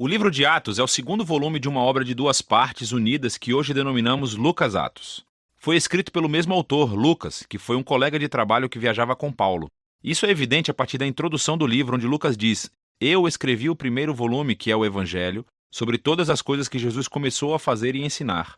O livro de Atos é o segundo volume de uma obra de duas partes unidas que hoje denominamos Lucas Atos. Foi escrito pelo mesmo autor, Lucas, que foi um colega de trabalho que viajava com Paulo. Isso é evidente a partir da introdução do livro, onde Lucas diz: "Eu escrevi o primeiro volume, que é o Evangelho, sobre todas as coisas que Jesus começou a fazer e ensinar."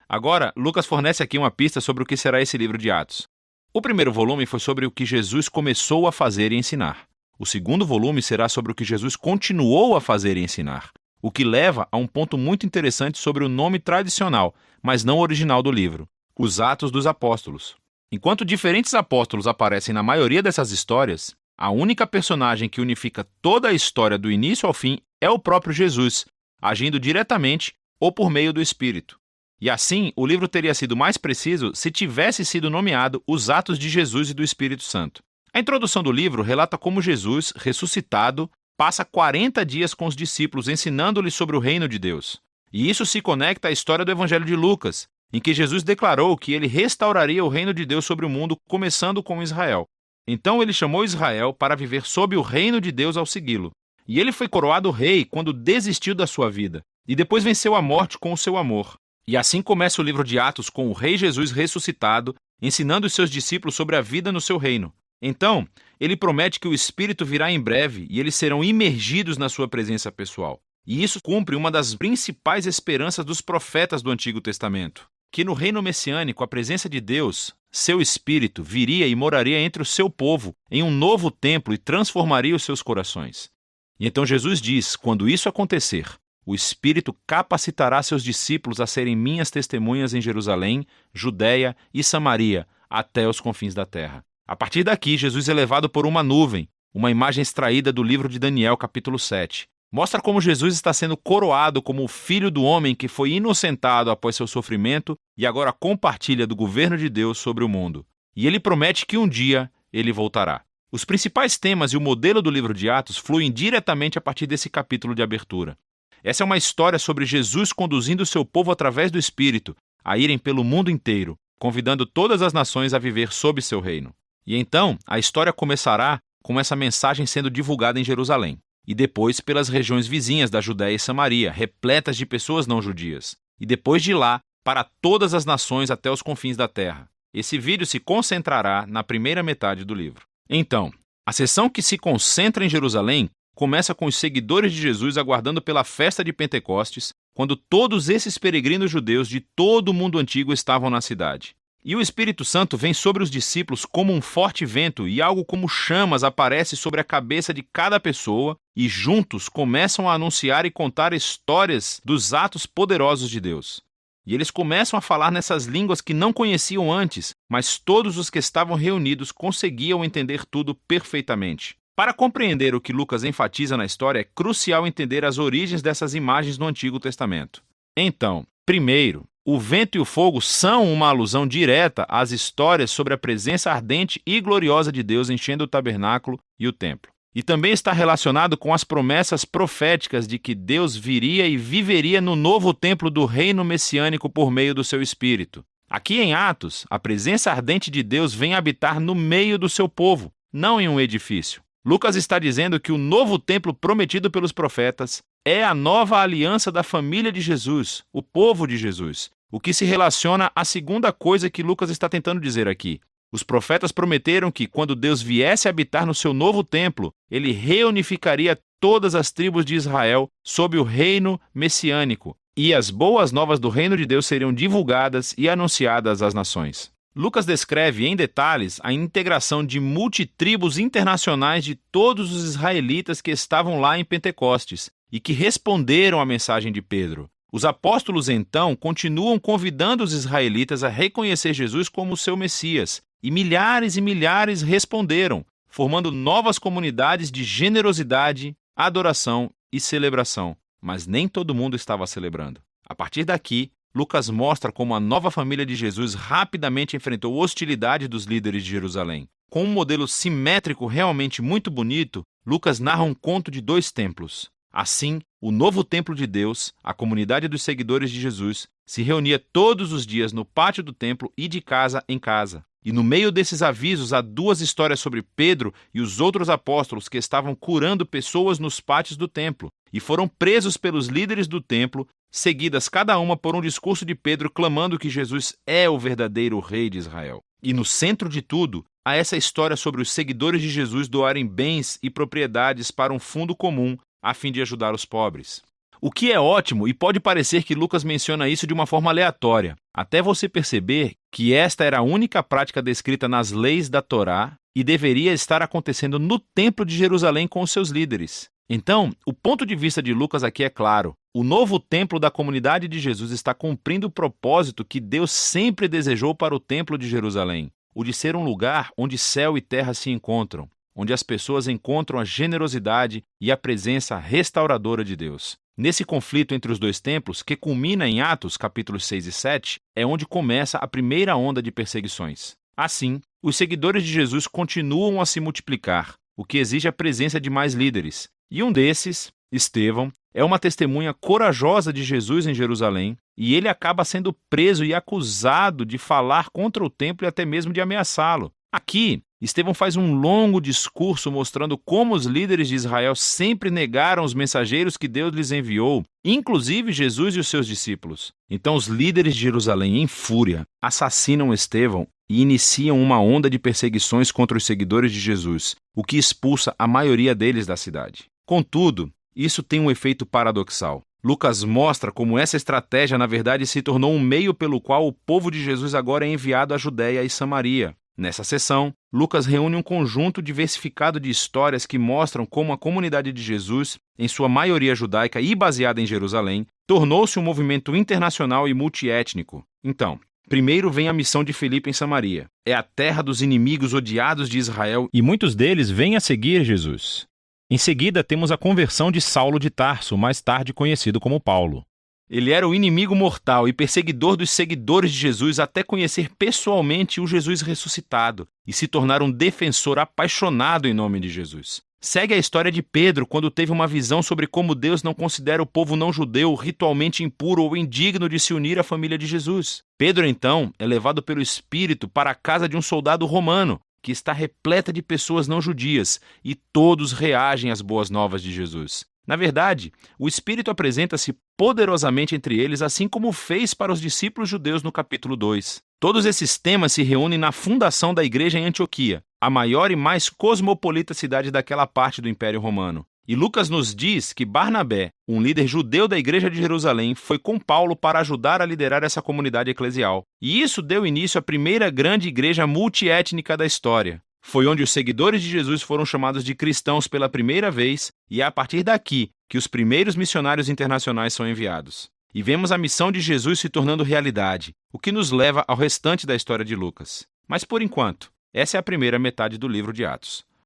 Agora, Lucas fornece aqui uma pista sobre o que será esse livro de Atos. O primeiro volume foi sobre o que Jesus começou a fazer e ensinar. O segundo volume será sobre o que Jesus continuou a fazer e ensinar, o que leva a um ponto muito interessante sobre o nome tradicional, mas não original do livro: os Atos dos Apóstolos. Enquanto diferentes apóstolos aparecem na maioria dessas histórias, a única personagem que unifica toda a história do início ao fim é o próprio Jesus, agindo diretamente ou por meio do Espírito. E assim, o livro teria sido mais preciso se tivesse sido nomeado Os Atos de Jesus e do Espírito Santo. A introdução do livro relata como Jesus, ressuscitado, passa 40 dias com os discípulos ensinando-lhes sobre o reino de Deus. E isso se conecta à história do Evangelho de Lucas, em que Jesus declarou que ele restauraria o reino de Deus sobre o mundo, começando com Israel. Então ele chamou Israel para viver sob o reino de Deus ao segui-lo. E ele foi coroado rei quando desistiu da sua vida, e depois venceu a morte com o seu amor. E assim começa o livro de Atos com o rei Jesus ressuscitado, ensinando os seus discípulos sobre a vida no seu reino. Então, ele promete que o Espírito virá em breve e eles serão imergidos na sua presença pessoal. E isso cumpre uma das principais esperanças dos profetas do Antigo Testamento: que no reino messiânico a presença de Deus, seu Espírito, viria e moraria entre o seu povo em um novo templo e transformaria os seus corações. E então Jesus diz: quando isso acontecer, o Espírito capacitará seus discípulos a serem minhas testemunhas em Jerusalém, Judeia e Samaria, até os confins da terra. A partir daqui, Jesus é levado por uma nuvem, uma imagem extraída do livro de Daniel, capítulo 7. Mostra como Jesus está sendo coroado como o Filho do Homem que foi inocentado após seu sofrimento e agora compartilha do governo de Deus sobre o mundo. E ele promete que um dia ele voltará. Os principais temas e o modelo do livro de Atos fluem diretamente a partir desse capítulo de abertura. Essa é uma história sobre Jesus conduzindo seu povo através do Espírito a irem pelo mundo inteiro, convidando todas as nações a viver sob seu reino. E então, a história começará com essa mensagem sendo divulgada em Jerusalém, e depois pelas regiões vizinhas da Judéia e Samaria, repletas de pessoas não judias, e depois de lá, para todas as nações até os confins da terra. Esse vídeo se concentrará na primeira metade do livro. Então, a seção que se concentra em Jerusalém começa com os seguidores de Jesus aguardando pela festa de Pentecostes, quando todos esses peregrinos judeus de todo o mundo antigo estavam na cidade. E o Espírito Santo vem sobre os discípulos como um forte vento e algo como chamas aparece sobre a cabeça de cada pessoa e juntos começam a anunciar e contar histórias dos atos poderosos de Deus. E eles começam a falar nessas línguas que não conheciam antes, mas todos os que estavam reunidos conseguiam entender tudo perfeitamente. Para compreender o que Lucas enfatiza na história, é crucial entender as origens dessas imagens no Antigo Testamento. Então, primeiro, o vento e o fogo são uma alusão direta às histórias sobre a presença ardente e gloriosa de Deus enchendo o tabernáculo e o templo. E também está relacionado com as promessas proféticas de que Deus viria e viveria no novo templo do reino messiânico por meio do seu Espírito. Aqui em Atos, a presença ardente de Deus vem habitar no meio do seu povo, não em um edifício. Lucas está dizendo que o novo templo prometido pelos profetas é a nova aliança da família de Jesus, o povo de Jesus, o que se relaciona à segunda coisa que Lucas está tentando dizer aqui. Os profetas prometeram que, quando Deus viesse habitar no seu novo templo, ele reunificaria todas as tribos de Israel sob o reino messiânico, e as boas novas do reino de Deus seriam divulgadas e anunciadas às nações. Lucas descreve em detalhes a integração de multitribos internacionais de todos os israelitas que estavam lá em Pentecostes e que responderam à mensagem de Pedro. Os apóstolos, então, continuam convidando os israelitas a reconhecer Jesus como seu Messias, e milhares responderam, formando novas comunidades de generosidade, adoração e celebração. Mas nem todo mundo estava celebrando. A partir daqui, Lucas mostra como a nova família de Jesus rapidamente enfrentou hostilidade dos líderes de Jerusalém. Com um modelo simétrico realmente muito bonito, Lucas narra um conto de 2 templos. Assim, o novo templo de Deus, a comunidade dos seguidores de Jesus, se reunia todos os dias no pátio do templo e de casa em casa. E no meio desses avisos há 2 histórias sobre Pedro e os outros apóstolos que estavam curando pessoas nos pátios do templo, e foram presos pelos líderes do templo, seguidas cada uma por um discurso de Pedro clamando que Jesus é o verdadeiro rei de Israel. E no centro de tudo, há essa história sobre os seguidores de Jesus doarem bens e propriedades para um fundo comum a fim de ajudar os pobres. O que é ótimo, e pode parecer que Lucas menciona isso de uma forma aleatória, até você perceber que esta era a única prática descrita nas leis da Torá e deveria estar acontecendo no Templo de Jerusalém com os seus líderes. Então, o ponto de vista de Lucas aqui é claro. O novo templo da comunidade de Jesus está cumprindo o propósito que Deus sempre desejou para o Templo de Jerusalém, o de ser um lugar onde céu e terra se encontram, onde as pessoas encontram a generosidade e a presença restauradora de Deus. Nesse conflito entre os dois templos, que culmina em Atos, capítulos 6 e 7, é onde começa a primeira onda de perseguições. Assim, os seguidores de Jesus continuam a se multiplicar, o que exige a presença de mais líderes. E um desses, Estevão, é uma testemunha corajosa de Jesus em Jerusalém, e ele acaba sendo preso e acusado de falar contra o templo e até mesmo de ameaçá-lo. Aqui, Estevão faz um longo discurso mostrando como os líderes de Israel sempre negaram os mensageiros que Deus lhes enviou, inclusive Jesus e os seus discípulos. Então os líderes de Jerusalém, em fúria, assassinam Estevão e iniciam uma onda de perseguições contra os seguidores de Jesus, o que expulsa a maioria deles da cidade. Contudo, isso tem um efeito paradoxal. Lucas mostra como essa estratégia, na verdade, se tornou um meio pelo qual o povo de Jesus agora é enviado à Judéia e Samaria. Nessa sessão, Lucas reúne um conjunto diversificado de histórias que mostram como a comunidade de Jesus, em sua maioria judaica e baseada em Jerusalém, tornou-se um movimento internacional e multiétnico. Então, primeiro vem a missão de Filipe em Samaria. É a terra dos inimigos odiados de Israel e muitos deles vêm a seguir Jesus. Em seguida, temos a conversão de Saulo de Tarso, mais tarde conhecido como Paulo. Ele era o inimigo mortal e perseguidor dos seguidores de Jesus até conhecer pessoalmente o Jesus ressuscitado e se tornar um defensor apaixonado em nome de Jesus. Segue a história de Pedro quando teve uma visão sobre como Deus não considera o povo não-judeu ritualmente impuro ou indigno de se unir à família de Jesus. Pedro, então, é levado pelo Espírito para a casa de um soldado romano, que está repleta de pessoas não-judias, e todos reagem às boas novas de Jesus. Na verdade, o Espírito apresenta-se poderosamente entre eles, assim como fez para os discípulos judeus no capítulo 2. Todos esses temas se reúnem na fundação da igreja em Antioquia, a maior e mais cosmopolita cidade daquela parte do Império Romano. E Lucas nos diz que Barnabé, um líder judeu da igreja de Jerusalém, foi com Paulo para ajudar a liderar essa comunidade eclesial. E isso deu início à primeira grande igreja multiétnica da história. Foi onde os seguidores de Jesus foram chamados de cristãos pela primeira vez, e é a partir daqui que os primeiros missionários internacionais são enviados. E vemos a missão de Jesus se tornando realidade, o que nos leva ao restante da história de Lucas. Mas por enquanto, essa é a primeira metade do livro de Atos.